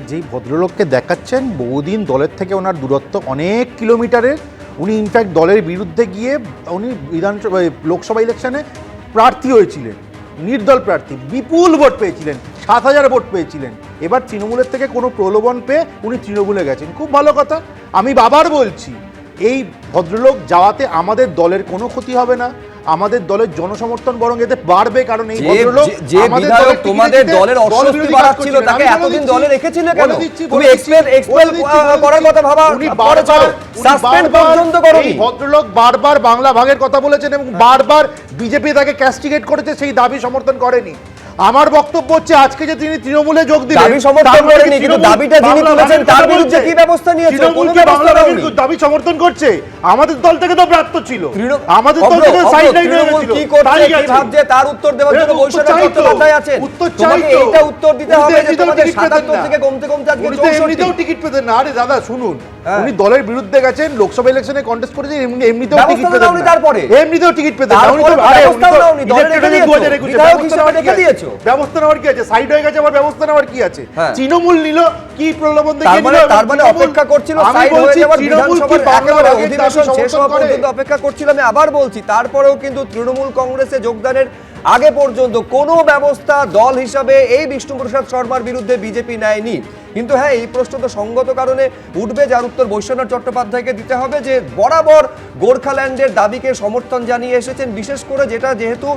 যেই ভদ্রলোককে দেখাচ্ছেন বহুদিন দলের থেকে ওনার দূরত্ব অনেক কিলোমিটারের, উনি ইনফ্যাক্ট দলের বিরুদ্ধে গিয়ে উনি লোকসভা ইলেকশনে প্রার্থী হয়েছিলেন, নির্দল প্রার্থী, বিপুল ভোট পেয়েছিলেন, 7,000 ভোট পেয়েছিলেন। এবার তৃণমূলের থেকে কোনো প্রলোভন পেয়ে উনি তৃণমূলে গেছেন, খুব ভালো কথা। আমি বাবার বলছি, এই ভদ্রলোক যাওয়াতে আমাদের দলের কোনো ক্ষতি হবে না, আমাদের দলের জনসমর্থন বরং এতে বাড়বে। কারণ এই ভদ্রলোক আমাদের দলের তোমাদের দলের অস্বস্তি বাড়াচ্ছিল, তাকে এতদিন দলে রেখেছিলে কেন? তুমি এক্সপেল করার কথা ভাবা, উনি বারবার সাসপেন্ড পর্যন্ত করোনি। এই ভদ্রলোক বারবার বাংলা ভাগের কথা বলেছেন এবং বারবার বিজেপি তাকে ক্যাস্টিগেট করেছে, সেই দাবি সমর্থন করেনি। আমার বক্তব্য হচ্ছে আজকে যে তিনি তৃণমূলে যোগ দিলেন, দাবি সমর্থন করেনি, কিন্তু দাবিটা যিনি তুলেছেন তার বিরুদ্ধে কি ব্যবস্থা নিয়েছে? কোনো ব্যবস্থা নেই। দাবি সমর্থন করছে, আমাদের দল থেকে তো প্রাপ্ত ছিল, আমাদের দল থেকে সাইড লাইন হয়ে গেছিল। কি করছে, কি ভাবছে, তার উত্তর দেওয়ার জন্য বৈষ্ণব চট্টোপাধ্যায় আছেন। তোমাকে এইটা উত্তর দিতে হবে যে তোমাদের 77 থেকে কমতে কমতে আজকে 64। এমনিতেও টিকিট পেতেন না। আরে দাদা শুনুন, উনি দলের বিরুদ্ধে গেছেন, লোকসভা ইলেকশনে কন্টেস্ট করেছেন, এমনিতেও টিকিট পেতেন না। তারপরে এমনিতেও টিকিট পেতেন না। উনি তো ব্যবস্থা নেওয়ার কি আছে? সাইড হয়ে গেছে, আবার ব্যবস্থা নেওয়ার কি আছে? তৃণমূল নিল, কি প্রলোভন দেখিয়ে নিল? তার মানে অপেক্ষা করছিল সাইড হয়ে যাওয়ার, বিধানসভার একেবারে অধিবেশন শেষ হওয়া পর্যন্ত অপেক্ষা করছিল। আমি আবার বলছি, তারপরেও কিন্তু তৃণমূল কংগ্রেসে যোগদানের আগে পর্যন্ত কোনো ব্যবস্থা দল হিসাবে এই বিষ্ণুপ্রসাদ শর্মার বিরুদ্ধে বিজেপি নেয়নি। কিন্তু হ্যাঁ, এই প্রশ্ন তো সঙ্গত কারণে উঠবে, যার উত্তর বৈশ্বনাথ চট্টোপাধ্যায়কে দিতে হবে, যে বরাবর গোর্খাল্যান্ডের দাবিকে সমর্থন জানিয়ে এসেছেন, বিশেষ করে যেটা যেহেতু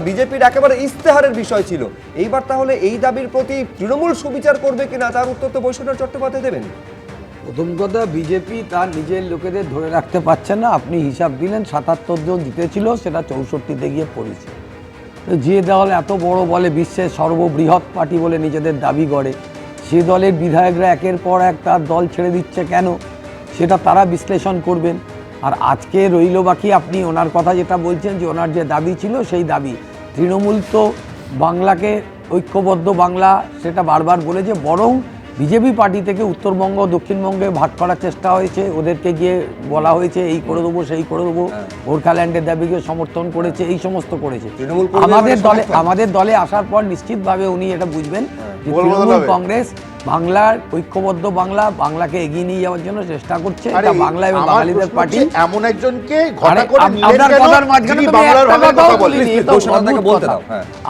বিজেপির একেবারে ইস্তেহারের বিষয় ছিল। এইবার তাহলে এই দাবির প্রতি তৃণমূল সুবিচার করবে কিনা, তার উত্তর তো বৈশ্বনাথ চট্টোপাধ্যায় দেবেন। প্রথম কথা, বিজেপি তার নিজের লোকেদের ধরে রাখতে পারছে না। আপনি হিসাব দিলেন 77 জন জিতেছিল, সেটা 64-তে গিয়ে পড়েছে। যে দল এত বড় বলে বিশ্বের সর্ববৃহৎ পার্টি বলে নিজেদের দাবি করে, সে দলের বিধায়করা একের পর এক তার দল ছেড়ে দিচ্ছে কেন, সেটা তারা বিশ্লেষণ করবেন। আর আজকে রইল বাকি আপনি ওনার কথা যেটা বলছেন, যে ওনার যে দাবি ছিল সেই দাবি। তৃণমূল তো বাংলাকে ঐক্যবদ্ধ বাংলা সেটা বারবার বলেছে, বরং বিজেপি পার্টি থেকে উত্তরবঙ্গ দক্ষিণবঙ্গে ভাগ করার চেষ্টা হয়েছে, ওদেরকে গিয়ে বলা হয়েছে এই করে দেবো সেই করে দেবো, গোর্খাল্যান্ডের দাবিকে সমর্থন করেছে, এই সমস্ত করেছে। আমাদের দলে আসার পর নিশ্চিতভাবে উনি এটা বুঝবেন যে তৃণমূল কংগ্রেস বাংলার ঐক্যবদ্ধ বাংলাকে এগিয়ে নিয়ে যাওয়ার জন্য চেষ্টা করছে। এটা বাংলা এবং বাঙালিদের পার্টি। এমন একজনকে ঘটা করে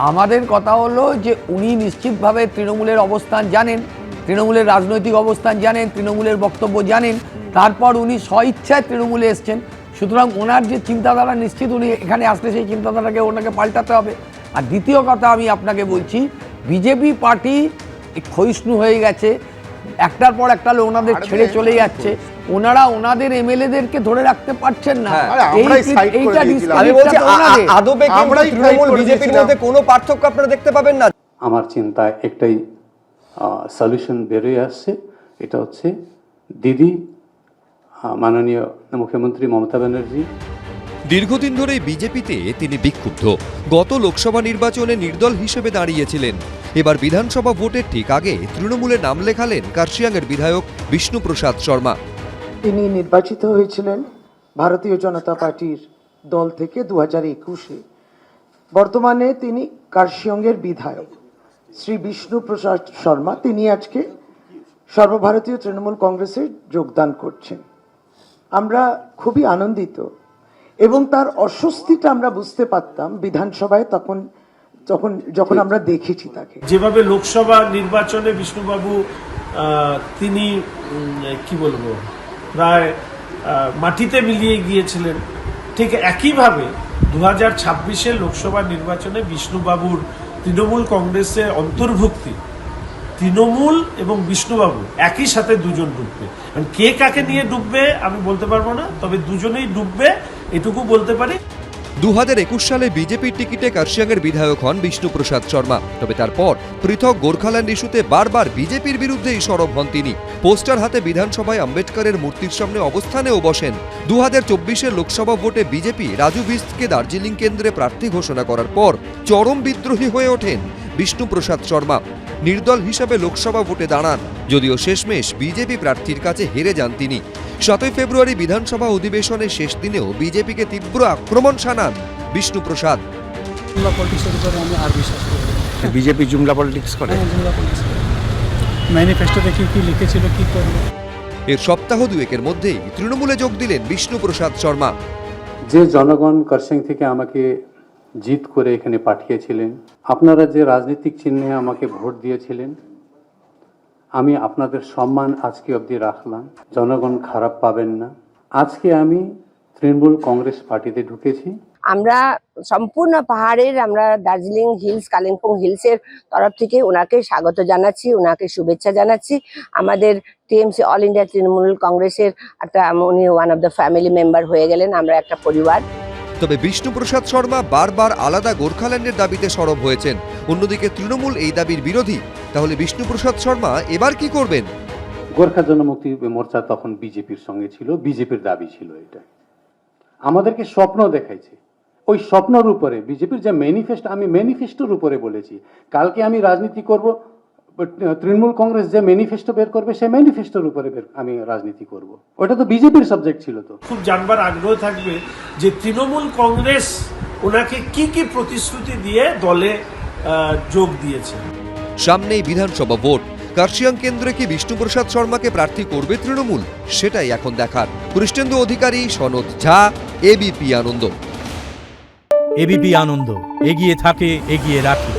আমাদের কথা হলো যে উনি নিশ্চিতভাবে তৃণমূলের অবস্থান জানেন, তৃণমূলের রাজনৈতিক অবস্থান জানেন, তৃণমূলের বক্তব্য জানেন, তারপর উনি স্বইচ্ছায় তৃণমূলে এসছেন। সুতরাং ওনার যে চিন্তাধারা, নিশ্চিত উনি এখানে আসলে সেই চিন্তাধারাকে ওনাকে পাল্টাতে হবে। আর দ্বিতীয় কথা আমি আপনাকে বলছি, বিজেপি পার্টি ক্ষয়িষ্ণু হয়ে গেছে, একটার পর একটা ওনাদের ছেড়ে চলে যাচ্ছে, ওনারা ওনাদের এমএলএদেরকে ধরে রাখতে পারছেন না। তৃণমূল বিজেপির মধ্যে কোনো পার্থক্য আপনারা দেখতে পাবেন না। আমার চিন্তায় একটাই সলিউশন বেরিয়ে আসছে, এটা হচ্ছে দিদি মাননীয় মুখ্যমন্ত্রী মমতা ব্যানার্জি। দীর্ঘদিন ধরেই বিজেপিতে তিনি বিক্ষুব্ধ। গত লোকসভা নির্বাচনে নির্দল হিসেবে দাঁড়িয়েছিলেন। এবার বিধানসভা ভোটের ঠিক আগে তৃণমূলে নাম লেখালেন কার্শিয়াংয়ের বিধায়ক বিষ্ণুপ্রসাদ শর্মা। তিনি নির্বাচিত হয়েছিলেন ভারতীয় জনতা পার্টির দল থেকে 2021-এ। বর্তমানে তিনি কার্শিয়াংয়ের বিধায়ক শ্রী বিষ্ণুপ্রসাদ শর্মা, তিনি আজকে সর্বভারতীয় তৃণমূল কংগ্রেসে যোগদান করছেন। আমরা খুবই আনন্দিত এবং তার অস্বস্তিটা আমরা বুঝতে পারতাম বিধানসভায় যখন আমরা দেখেছি তাকে। যেভাবে লোকসভা নির্বাচনে বিষ্ণুবাবু তিনি কি বলবো প্রায় মাটিতে মিলিয়ে গিয়েছিলেন, ঠিক একইভাবে 2026-এর লোকসভা নির্বাচনে বিষ্ণুবাবুর তৃণমূল কংগ্রেসে অন্তর্ভুক্তি, তৃণমূল এবং বিষ্ণুবাবু একই সাথে দুজন ডুববে। কে কাকে নিয়ে ডুববে আমি বলতে পারবো না, তবে দুজনেই ডুববে এটুকু বলতে পারি। 2021 সালে বিজেপির টিকিটে কার্শিয়াংয়ের বিধায়ক হন বিষ্ণুপ্রসাদ শর্মা। তবে তারপর পৃথক গোর্খাল্যান্ড ইস্যুতে বারবার বিজেপির বিরুদ্ধেই সরব হন তিনি। পোস্টার হাতে বিধানসভায় আম্বেদকরের মূর্তির সামনে অবস্থানেও বসেন। 2024-এর লোকসভা ভোটে বিজেপি রাজু বিস্তকে দার্জিলিং কেন্দ্রে প্রার্থী ঘোষণা করার পর চরম বিদ্রোহী হয়ে ওঠেন বিষ্ণুপ্রসাদ শর্মা। নির্দল হিসাবে লোকসভা ভোটে দাঁড়ান, যদিও শেষমেশ বিজেপি প্রার্থীর কাছে হেরে যান তিনি। 7 ফেব্রুয়ারি বিধানসভা অধিবেশনের শেষ দিনেও বিজেপিকে তীব্র আক্রমণ শানান বিষ্ণুপ্রসাদ। বিজেপি জুমলা পলিটিক্স করে। ম্যানিফেস্টোতে কী কী লিখেছিল, কী করবে। এর সপ্তাহ দুয়েকের মধ্যেই তৃণমূলে যোগ দিলেন বিষ্ণুপ্রসাদ শর্মা। যে জনগণ কার্শিয়াং থেকে আমাকে জিত করে এখানে পাঠিয়েছিলেন, আপনারা যে রাজনৈতিক চিহ্নে আমাকে ভোট দিয়েছিলেন, আমি আপনাদের সম্মান আজকে অবধি রাখলাম। জনগণ খারাপ পাবেন না। আজকে আমি তৃণমূল কংগ্রেস পার্টিতে ঢুকেছি। আমরা সম্পূর্ণ পাহাড়ের, আমরা দার্জিলিং হিলস, কালিম্পং হিলসের তরফ থেকে ওনাকে স্বাগত জানাচ্ছি, ওনাকে শুভেচ্ছা জানাচ্ছি। আমাদের টিএমসি অল ইন্ডিয়া তৃণমূল কংগ্রেসের একটা, উনি one of the family member হয়ে গেলেন, আমরা একটা পরিবার। তবে বিষ্ণুপ্রসাদ শর্মা বারবার আলাদা গোর্খাল্যান্ডের দাবিতে সরব হয়েছেন। অন্যদিকে তৃণমূল এই দাবির বিরোধী। তাহলে বিষ্ণুপ্রসাদ শর্মা এবার কি করবেন? গোর্খা জনমুক্তি মোর্চা তখন বিজেপির সঙ্গে ছিল, বিজেপির দাবি ছিল এটা। আমাদেরকে স্বপ্ন দেখাইছে, ওই স্বপ্নের উপরে বিজেপির যে ম্যানিফেস্টো, আমি ম্যানিফেস্টোর উপরে বলেছি কালকে আমি রাজনীতি করব। তৃণমূল কংগ্রেস যে ম্যানিফেস্টো বের করবে সেই ম্যানিফেস্টোর উপরে আমি রাজনীতি করব। ওটা তো বিজেপির সাবজেক্ট ছিল। তো খুব জানবার আগ্রহ থাকবে যে তৃণমূল কংগ্রেস ওনাকে কি কি প্রতিশ্রুতি দিয়ে দলে যোগ দিয়েছে। সামনেই বিধানসভা ভোট। কার্শিয়াং কেন্দ্রে কি বিষ্ণুপ্রসাদ শর্মাকে প্রার্থী করবে তৃণমূল? সেটাই এখন দেখার। কৃষ্ণেন্দু অধিকারী, সনদ ঝা, এবিপি আনন্দ। এবিপি আনন্দ, এগিয়ে থাকে, এগিয়ে রাখে।